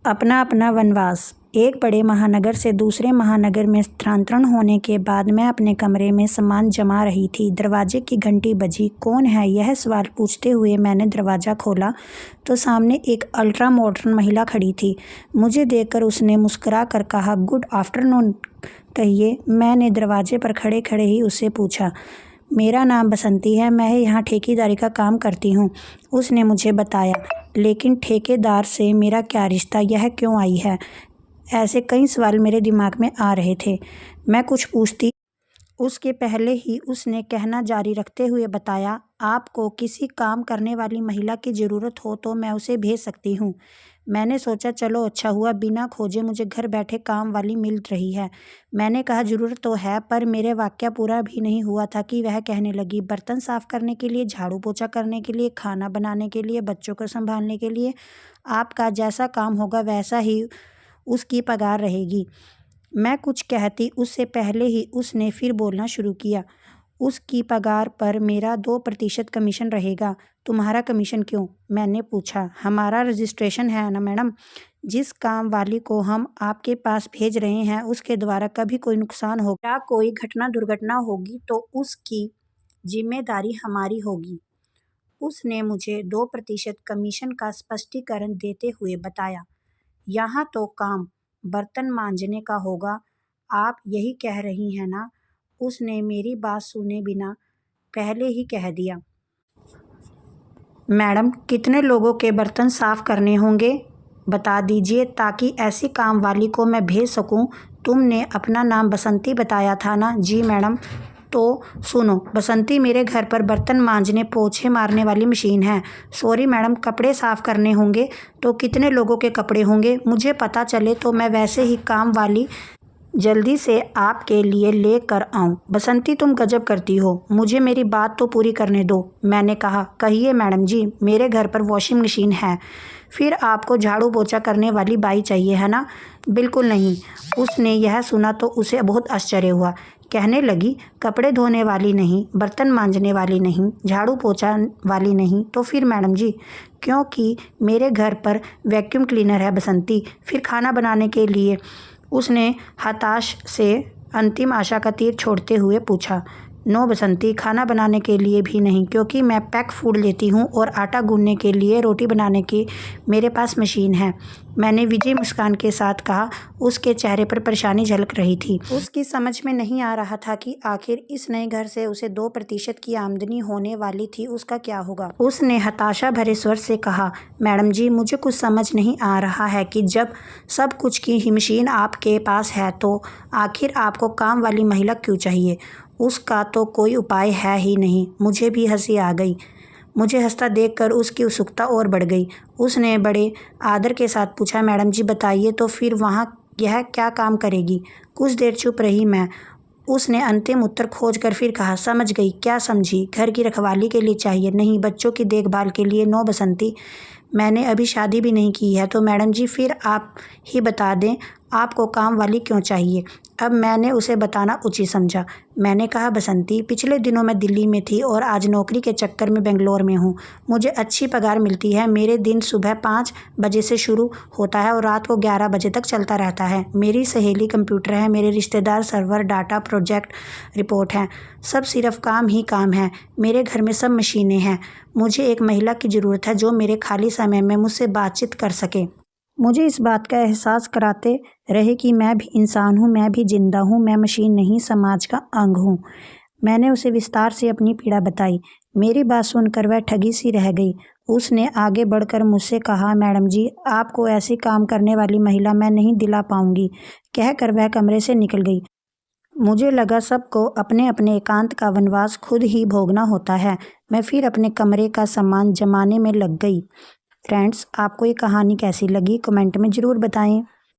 अपना अपना वनवास। एक बड़े महानगर से दूसरे महानगर में स्थानांतरण होने के बाद मैं अपने कमरे में सामान जमा रही थी। दरवाजे की घंटी बजी। कौन है, यह सवाल पूछते हुए मैंने दरवाज़ा खोला तो सामने एक अल्ट्रा मॉडर्न महिला खड़ी थी। मुझे देखकर उसने मुस्कुरा कर कहा, गुड आफ्टरनून कहिए। मैंने दरवाजे पर खड़े खड़े ही उससे पूछा, मेरा नाम बसंती है, मैं यहाँ ठेकेदारी का काम करती हूँ। उसने मुझे बताया, लेकिन ठेकेदार से मेरा क्या रिश्ता, यह क्यों आई है? ऐसे कई सवाल मेरे दिमाग में आ रहे थे। मैं कुछ पूछती उसके पहले ही उसने कहना जारी रखते हुए बताया, आपको किसी काम करने वाली महिला की ज़रूरत हो तो मैं उसे भेज सकती हूँ। मैंने सोचा चलो अच्छा हुआ, बिना खोजे मुझे घर बैठे काम वाली मिल रही है। मैंने कहा ज़रूरत तो है, पर मेरे वाक्य पूरा भी नहीं हुआ था कि वह कहने लगी, बर्तन साफ़ करने के लिए, झाड़ू पोछा करने के लिए, खाना बनाने के लिए, बच्चों को संभालने के लिए। आपका जैसा काम होगा वैसा ही उसकी पगार रहेगी। मैं कुछ कहती उससे पहले ही उसने फिर बोलना शुरू किया, उसकी पगार पर मेरा 2% कमीशन रहेगा। तुम्हारा कमीशन क्यों? मैंने पूछा। हमारा रजिस्ट्रेशन है ना मैडम। जिस काम वाली को हम आपके पास भेज रहे हैं उसके द्वारा कभी कोई नुकसान हो या कोई घटना दुर्घटना होगी तो उसकी जिम्मेदारी हमारी होगी। उसने मुझे 2% कमीशन का स्पष्टीकरण देते हुए बताया, यहाँ तो काम बर्तन मांजने का होगा। आप यही कह रही हैं ना? उसने मेरी बात सुने बिना पहले ही कह दिया। मैडम, कितने लोगों के बर्तन साफ़ करने होंगे बता दीजिए, ताकि ऐसी काम वाली को मैं भेज सकूं। तुमने अपना नाम बसंती बताया था ना? जी मैडम। तो सुनो बसंती, मेरे घर पर बर्तन मांजने पोछे मारने वाली मशीन है। सॉरी मैडम, कपड़े साफ़ करने होंगे तो कितने लोगों के कपड़े होंगे? मुझे पता चले तो मैं वैसे ही काम वाली जल्दी से आपके लिए ले कर आऊँ। बसंती, तुम गजब करती हो, मुझे मेरी बात तो पूरी करने दो। मैंने कहा, कहिए मैडम जी। मेरे घर पर वॉशिंग मशीन है, फिर आपको झाड़ू पोछा करने वाली बाई चाहिए है ना? बिल्कुल नहीं। उसने यह सुना तो उसे बहुत आश्चर्य हुआ। कहने लगी, कपड़े धोने वाली नहीं, बर्तन मांजने वाली नहीं, झाड़ू पोछा वाली नहीं, तो फिर मैडम जी? क्योंकि मेरे घर पर वैक्यूम क्लीनर है बसंती। फिर खाना बनाने के लिए? उसने हताश से अंतिम आशा का तीर छोड़ते हुए पूछा। नो बसंती, खाना बनाने के लिए भी नहीं, क्योंकि मैं पैक फूड लेती हूँ और आटा गूंदने के लिए, रोटी बनाने की मेरे पास मशीन है। मैंने विजय मुस्कान के साथ कहा। उसके चेहरे पर परेशानी झलक रही थी। उसकी समझ में नहीं आ रहा था कि आखिर इस नए घर से उसे 2% की आमदनी होने वाली थी, उसका क्या होगा। उसने हताशा भरे स्वर से कहा, मैडम जी, मुझे कुछ समझ नहीं आ रहा है कि जब सब कुछ की ही मशीन आपके पास है तो आखिर आपको काम वाली महिला क्यों चाहिए? उसका तो कोई उपाय है ही नहीं। मुझे भी हंसी आ गई। मुझे हंसता देखकर उसकी उत्सुकता और बढ़ गई। उसने बड़े आदर के साथ पूछा, मैडम जी बताइए तो फिर वहाँ यह क्या काम करेगी? कुछ देर चुप रही मैं। उसने अंतिम उत्तर खोजकर फिर कहा, समझ गई। क्या समझी? घर की रखवाली के लिए चाहिए? नहीं, बच्चों की देखभाल के लिए। नो बसंती, मैंने अभी शादी भी नहीं की है। तो मैडम जी फिर आप ही बता दें, आपको काम वाली क्यों चाहिए? अब मैंने उसे बताना उचित समझा। मैंने कहा, बसंती, पिछले दिनों मैं दिल्ली में थी और आज नौकरी के चक्कर में बेंगलोर में हूँ। मुझे अच्छी पगार मिलती है। मेरे दिन सुबह 5 बजे से शुरू होता है और रात को 11 बजे तक चलता रहता है। मेरी सहेली कंप्यूटर है, मेरे रिश्तेदार सर्वर, डाटा, प्रोजेक्ट रिपोर्ट हैं। सब सिर्फ काम ही काम है। मेरे घर में सब मशीनें हैं। मुझे एक महिला की ज़रूरत है जो मेरे खाली समय में मुझसे बातचीत कर सके, मुझे इस बात का एहसास कराते रहे कि मैं भी इंसान हूँ, मैं भी जिंदा हूँ, मैं मशीन नहीं, समाज का अंग हूँ। मैंने उसे विस्तार से अपनी पीड़ा बताई। मेरी बात सुनकर वह ठगी सी रह गई। उसने आगे बढ़कर मुझसे कहा, मैडम जी, आपको ऐसी काम करने वाली महिला मैं नहीं दिला पाऊंगी। कहकर वह कमरे से निकल गई। मुझे लगा सबको अपने अपने एकांत का वनवास खुद ही भोगना होता है। मैं फिर अपने कमरे का सामान जमाने में लग गई। फ्रेंड्स, आपको ये कहानी कैसी लगी कमेंट में ज़रूर बताएं।